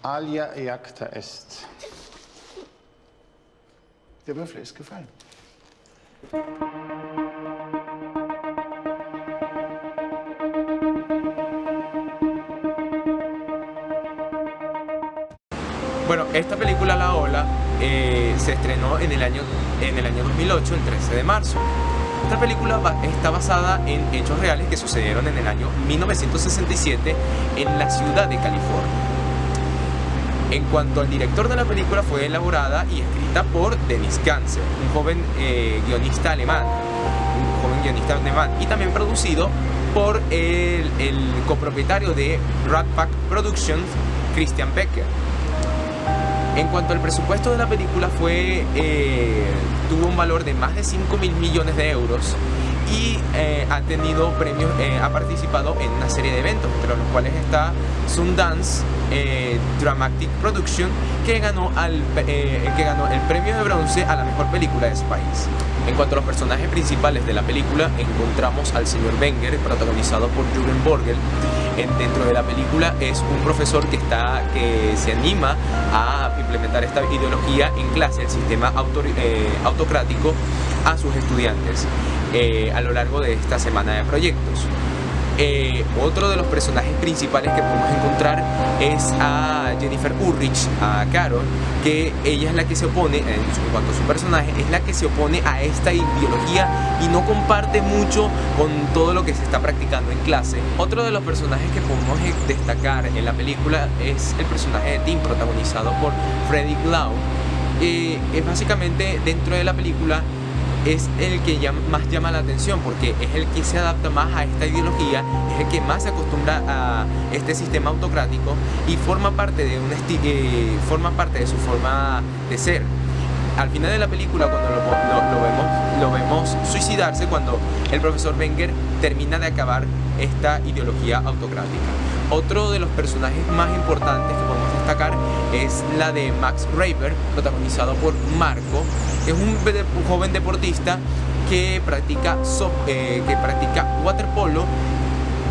Alia jacta est. Der Würfel ist gefallen. Bueno, esta película La Ola se estrenó en el año 2008, el 13 de marzo. Esta película está basada en hechos reales que sucedieron en el año 1967 en la ciudad de California. En cuanto al director de la película, fue elaborada y escrita por Dennis Gansel, un joven guionista alemán, y también producido por el copropietario de Rat Pack Productions, Christian Becker. En cuanto al presupuesto de la película, tuvo un valor de más de 5.000 millones de euros y ha tenido premios, ha participado en una serie de eventos, entre los cuales está Sundance Dramatic Production, que ganó el premio de bronce a la mejor película de su país. En cuanto a los personajes principales de la película, encontramos al señor Wenger, protagonizado por Jürgen Vogel. Dentro de la película es un profesor que se anima a implementar esta ideología en clase, el sistema autocrático, a sus estudiantes a lo largo de esta semana de proyectos. Otro de los personajes principales que podemos encontrar es a Jennifer Ulrich, a Carol, que ella es la que se opone, en cuanto a su personaje, es la que se opone a esta ideología y no comparte mucho con todo lo que se está practicando en clase. Otro de los personajes que podemos destacar en la película es el personaje de Tim, protagonizado por Frederick Lau. Es básicamente, dentro de la película, es el que más llama la atención, porque es el que se adapta más a esta ideología, es el que más se acostumbra a este sistema autocrático y forma parte de su forma de ser. Al final de la película, cuando lo vemos suicidarse, cuando el profesor Wenger termina de acabar esta ideología autocrática. Otro de los personajes más importantes que podemos destacar es la de Max Rayber, protagonizado por Marco. Es un joven deportista que practica waterpolo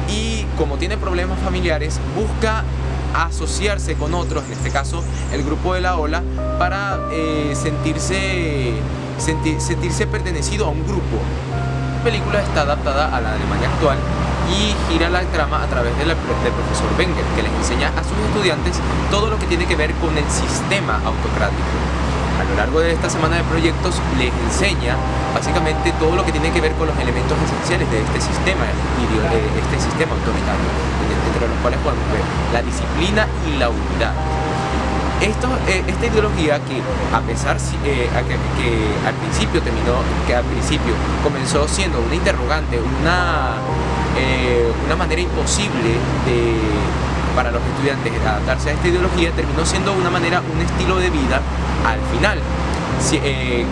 y, como tiene problemas familiares, busca asociarse con otros, en este caso el grupo de La Ola, para sentirse pertenecido a un grupo. La película está adaptada a la Alemania actual y gira la trama a través del profesor Wenger, que les enseña a sus estudiantes todo lo que tiene que ver con el sistema autocrático. A lo largo de esta semana de proyectos les enseña básicamente todo lo que tiene que ver con los elementos esenciales de este sistema autoritario, entre los cuales podemos ver la disciplina y la unidad. Esta ideología, que a pesar que al principio comenzó siendo una interrogante, una manera imposible para los estudiantes de adaptarse a esta ideología, terminó siendo un estilo de vida al final,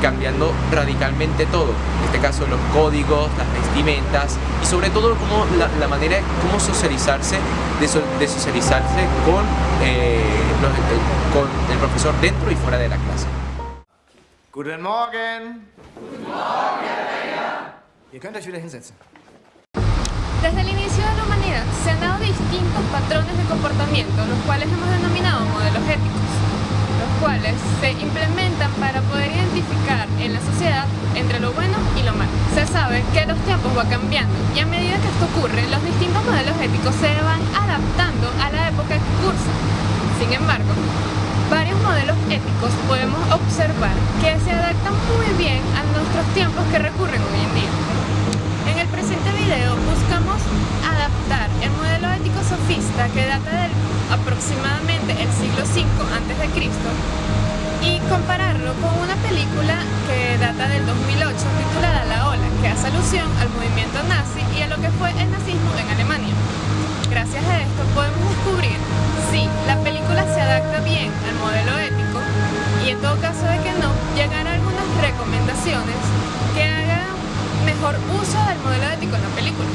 cambiando radicalmente todo. En este caso, los códigos, las vestimentas y sobre todo la manera de cómo socializarse, con el profesor dentro y fuera de la clase. Guten Morgen! Guten Morgen, Ihr könnt euch wieder hinsetzen. Desde el inicio de la humanidad se han dado distintos patrones de comportamiento, los cuales hemos denominado modelos éticos, los cuales se implementan para poder identificar en la sociedad entre lo bueno y lo malo. Se sabe que los tiempos van cambiando y a medida que esto ocurre, los distintos modelos éticos se van adaptando a la época que cursa. Sin embargo, varios modelos éticos podemos observar que se adaptan muy bien a nuestros tiempos que recurren hoy en día. En el presente video buscamos adaptar el modelo ético sofista, que data del aproximadamente el siglo V a.C., y compararlo con una película que data del 2008 titulada La Ola, que hace alusión al movimiento nazi y a lo que fue el nazismo en Alemania. Gracias a esto podemos descubrir si la película se adapta bien al modelo ético y, en todo caso de que no, llegar a algunas recomendaciones que hagan mejor uso del modelo ético en la película.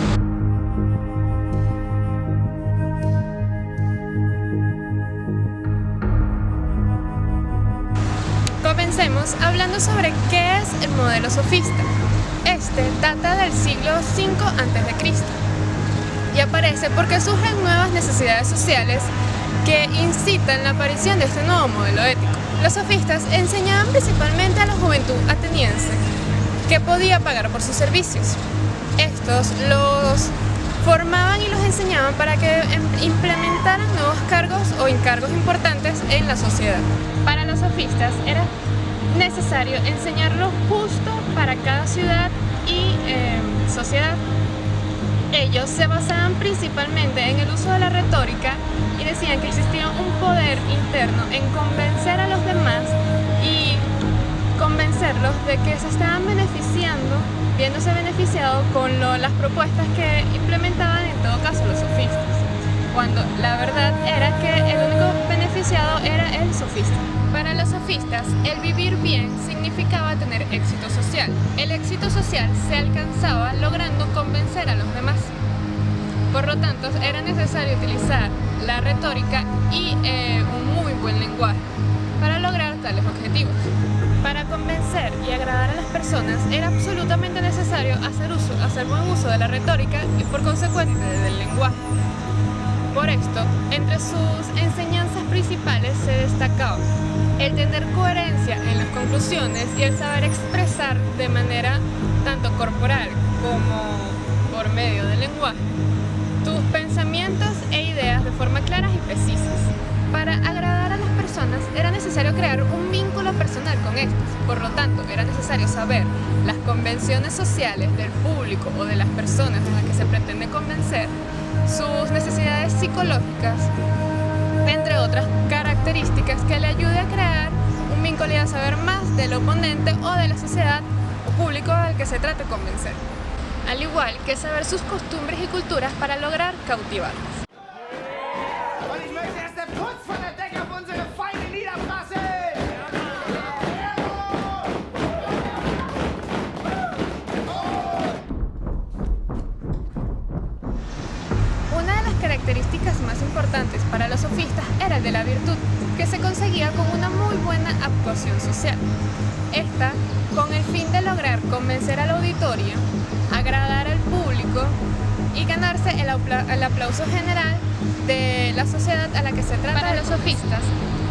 Comencemos hablando sobre qué es el modelo sofista. Este data del siglo V a.C. y aparece porque surgen nuevas necesidades sociales que incitan la aparición de este nuevo modelo ético. Los sofistas enseñaban principalmente a la juventud ateniense que podía pagar por sus servicios. Estos los formaban y los enseñaban para que implementaran nuevos cargos o encargos importantes en la sociedad. Para los sofistas era necesario enseñar lo justo para cada ciudad y sociedad. Ellos se basaban principalmente en el uso de la retórica y decían que existía un poder interno en convencer a los demás y convencerlos de que se estaban beneficiando, viéndose beneficiados con las propuestas que implementaban en todo caso los sofistas, cuando la verdad era que el único beneficiado era el sofista. Para los sofistas, el vivir bien significaba tener éxito social. El éxito social se alcanzaba logrando convencer a los demás. Por lo tanto, era necesario utilizar la retórica y un muy buen lenguaje para lograr tales objetivos. Para convencer y agradar a las personas era absolutamente necesario hacer buen uso de la retórica y por consecuente del lenguaje. Por esto, entre sus enseñanzas principales se destacaba el tener coherencia en las conclusiones y el saber expresar de manera tanto corporal como por medio del lenguaje tus pensamientos e ideas de forma claras y precisas. Para agradar a las personas era necesario crear un vínculo personal con estas. Por lo tanto, era necesario saber las convenciones sociales del público o de las personas a las que se pretende convencer, sus necesidades psicológicas, entre otras características que le ayude a crear un vínculo y a saber más del oponente o de la sociedad o público al que se trate de convencer, al igual que saber sus costumbres y culturas para lograr cautivarlos. Und ich möchte, dass der Putz von der Decke auf unsere Feinde niederprasselt! Una de las características más importantes para los sofistas era el de la virtud, que se conseguía con una muy buena actuación social. Esta con el fin de lograr convencer al auditorio, agradar al público y ganarse el aplauso general de la sociedad a la que se trata. Para los sofistas,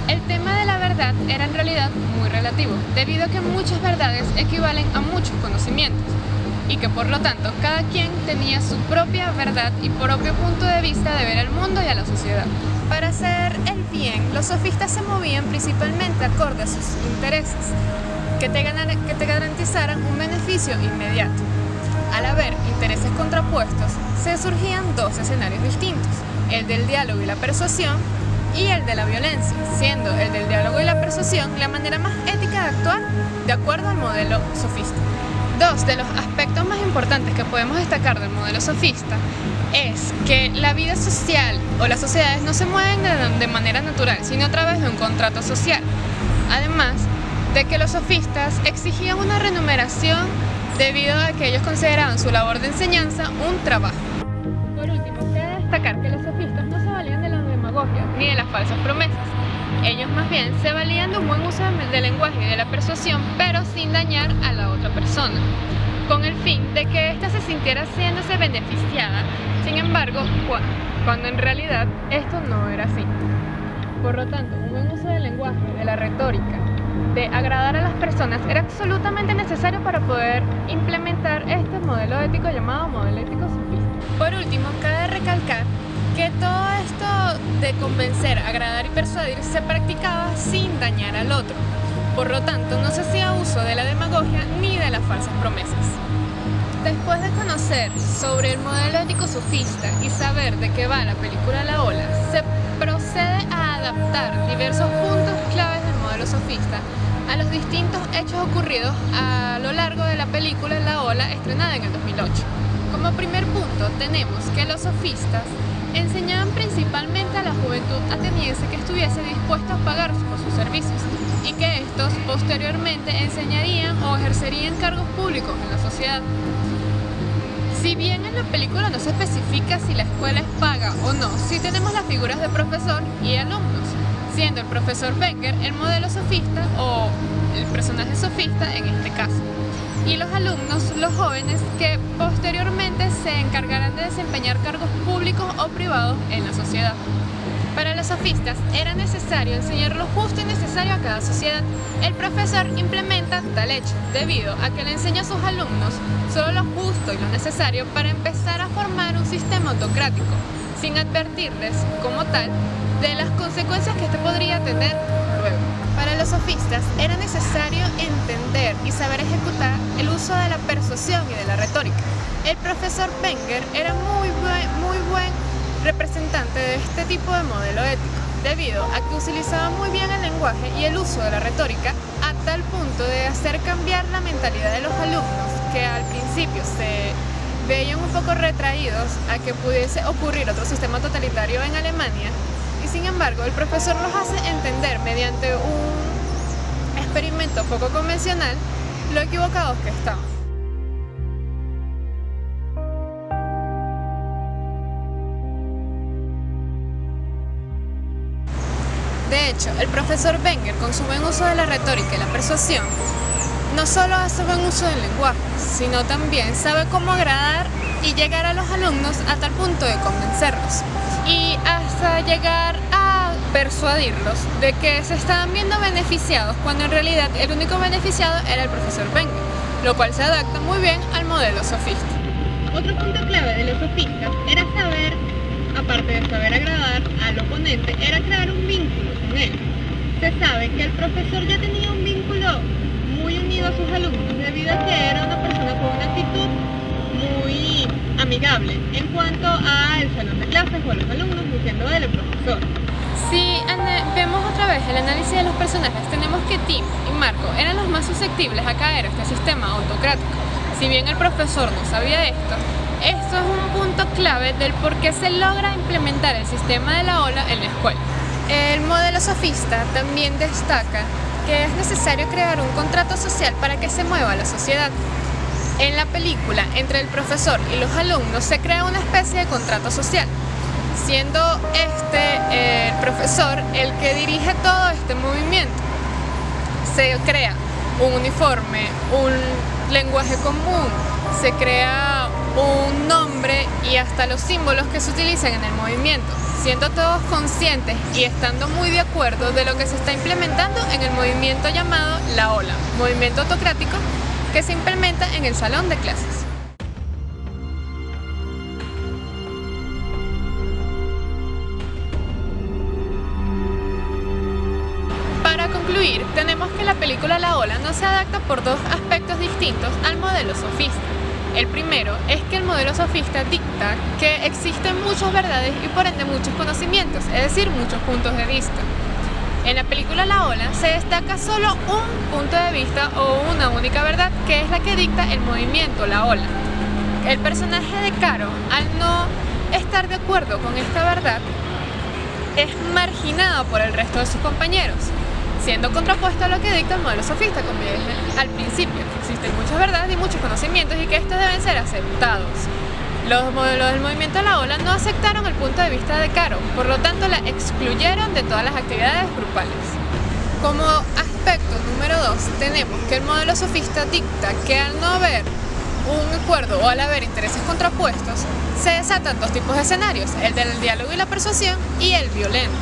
el tema de la verdad era en realidad muy relativo, debido a que muchas verdades equivalen a muchos conocimientos y que por lo tanto cada quien tenía su propia verdad y propio punto de vista de ver el mundo y a la sociedad. Para hacer el bien, los sofistas se movían principalmente acorde a sus intereses, que te garantizaran un beneficio inmediato. Al haber intereses contrapuestos, se surgían dos escenarios distintos, el del diálogo y la persuasión y el de la violencia, siendo el del diálogo y la persuasión la manera más ética de actuar de acuerdo al modelo sofista. Dos de los aspectos más importantes que podemos destacar del modelo sofista es que la vida social o las sociedades no se mueven de manera natural, sino a través de un contrato social. Además de que los sofistas exigían una remuneración debido a que ellos consideraban su labor de enseñanza un trabajo. Por último, cabe destacar que los sofistas no se valían de la demagogia ni de las falsas promesas. Ellos más bien se valían de un buen uso del lenguaje y de la persuasión, pero sin dañar a la otra persona, con el fin de que ésta se sintiera siéndose beneficiada. Sin embargo, cuando en realidad esto no era así. Por lo tanto, un buen uso del lenguaje, de la retórica, de agradar a las personas era absolutamente necesario para poder implementar este modelo ético llamado modelo ético sofista. Por último, cabe recalcar que todo esto de convencer, agradar y persuadir se practicaba sin dañar al otro. Por lo tanto, no se hacía uso de la demagogia ni de las falsas promesas. Después de conocer sobre el modelo ético sofista y saber de qué va la película La Ola, se procede a adaptar diversos puntos claves del modelo sofista a los distintos hechos ocurridos a lo largo de la película La Ola, estrenada en el 2008. Como primer punto tenemos que los sofistas enseñaban principalmente a la juventud ateniense que estuviese dispuesta a pagar por sus servicios y que estos posteriormente enseñarían o ejercerían cargos públicos en la sociedad. Si bien en la película no se especifica si la escuela es paga o no, sí tenemos las figuras de profesor y alumnos, siendo el profesor Wenger el modelo sofista o el personaje sofista en este caso, y los alumnos, los jóvenes, que posteriormente se encargarán de desempeñar cargos públicos o privados en la sociedad. Para los sofistas era necesario enseñar lo justo y necesario a cada sociedad. El profesor implementa tal hecho, debido a que le enseña a sus alumnos solo lo justo y lo necesario para empezar a formar un sistema autocrático, sin advertirles, como tal, de las consecuencias que este podría tener luego. Para los sofistas era necesario entender y saber ejecutar el uso de la persuasión y de la retórica. El profesor Wenger era muy buen representante de este tipo de modelo ético, debido a que utilizaba muy bien el lenguaje y el uso de la retórica a tal punto de hacer cambiar la mentalidad de los alumnos que al principio se veían un poco retraídos a que pudiese ocurrir otro sistema totalitario en Alemania, y sin embargo el profesor los hace entender mediante un experimento poco convencional lo equivocados que estaban. De hecho, el profesor Wenger, con su buen uso de la retórica y la persuasión, no solo hace buen uso del lenguaje, sino también sabe cómo agradar y llegar a los alumnos a tal punto de convencerlos y hasta llegar a persuadirlos de que se estaban viendo beneficiados cuando en realidad el único beneficiado era el profesor Wenger, lo cual se adapta muy bien al modelo sofista. Otro punto clave de los sofistas era saber, aparte de saber agradar al oponente, era crear un vínculo con él. Se sabe que el profesor ya tenía un vínculo muy unido a sus alumnos debido a que era una persona con una actitud muy amigable en cuanto al salón de clases o a los alumnos, diciendo del profesor. Si vemos otra vez el análisis de los personajes, tenemos que Tim y Marco eran los más susceptibles a caer a este sistema autocrático. Si bien el profesor no sabía esto es un punto clave del por qué se logra implementar el sistema de la ola en la escuela. El modelo sofista también destaca que es necesario crear un contrato social para que se mueva la sociedad. En la película, entre el profesor y los alumnos se crea una especie de contrato social, siendo el profesor el que dirige todo este movimiento. Se crea un uniforme, un lenguaje común, se crea un nombre y hasta los símbolos que se utilizan en el movimiento, siendo todos conscientes y estando muy de acuerdo de lo que se está implementando en el movimiento llamado la ola, movimiento autocrático que se implementa en el salón de clases. Para concluir, tenemos que la película La Ola no se adapta por dos aspectos distintos al modelo sofista. El primero es que el modelo sofista dicta que existen muchas verdades y por ende muchos conocimientos, es decir, muchos puntos de vista. En la película La Ola se destaca solo un punto de vista o una única verdad, que es la que dicta el movimiento, la ola. El personaje de Caro, al no estar de acuerdo con esta verdad, es marginado por el resto de sus compañeros, siendo contrapuesto a lo que dicta el modelo sofista, como dije al principio, que existen muchas verdades y muchos conocimientos y que estos deben ser aceptados. Los modelos del movimiento La Ola no aceptaron el punto de vista de Caro, por lo tanto la excluyeron de todas las actividades grupales. Como aspecto número 2, tenemos que el modelo sofista dicta que al no haber un acuerdo o al haber intereses contrapuestos, se desatan dos tipos de escenarios, el del diálogo y la persuasión y el violento.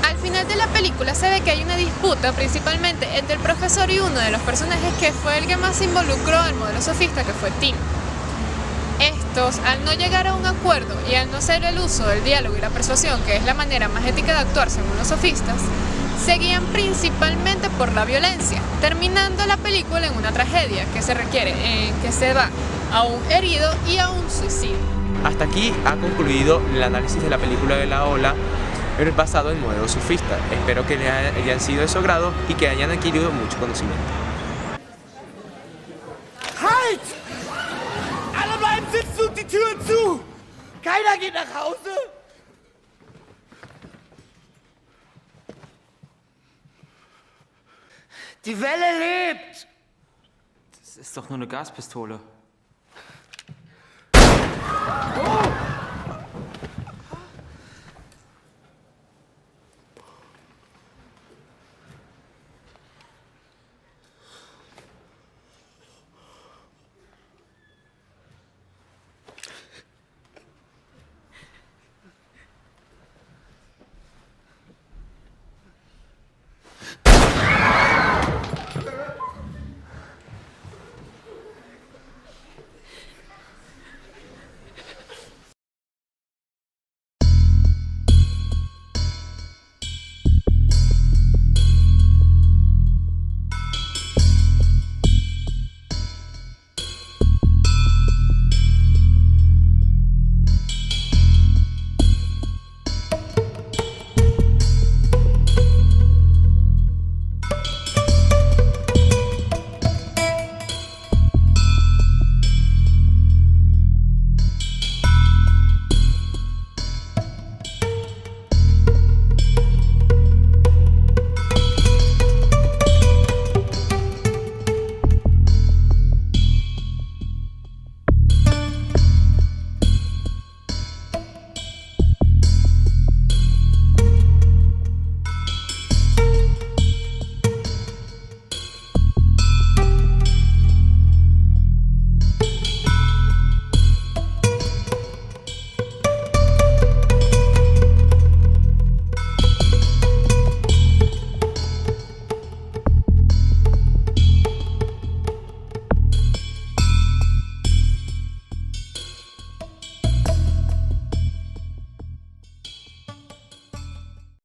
Al final de la película se ve que hay una disputa principalmente entre el profesor y uno de los personajes que fue el que más se involucró al modelo sofista, que fue Tim. Estos, al no llegar a un acuerdo y al no hacer el uso del diálogo y la persuasión, que es la manera más ética de actuar según los sofistas, se guían principalmente por la violencia, terminando la película en una tragedia que se requiere, que se va a un herido y a un suicidio. Hasta aquí ha concluido el análisis de la película de La Ola, basado en modelo sofista. Espero que les hayan sido de su agrado y que hayan adquirido mucho conocimiento. Halt! Alle bleiben sitzen und die Türen zu! Keiner geht nach Hause! Die Welle lebt! Das ist doch nur eine Gaspistole.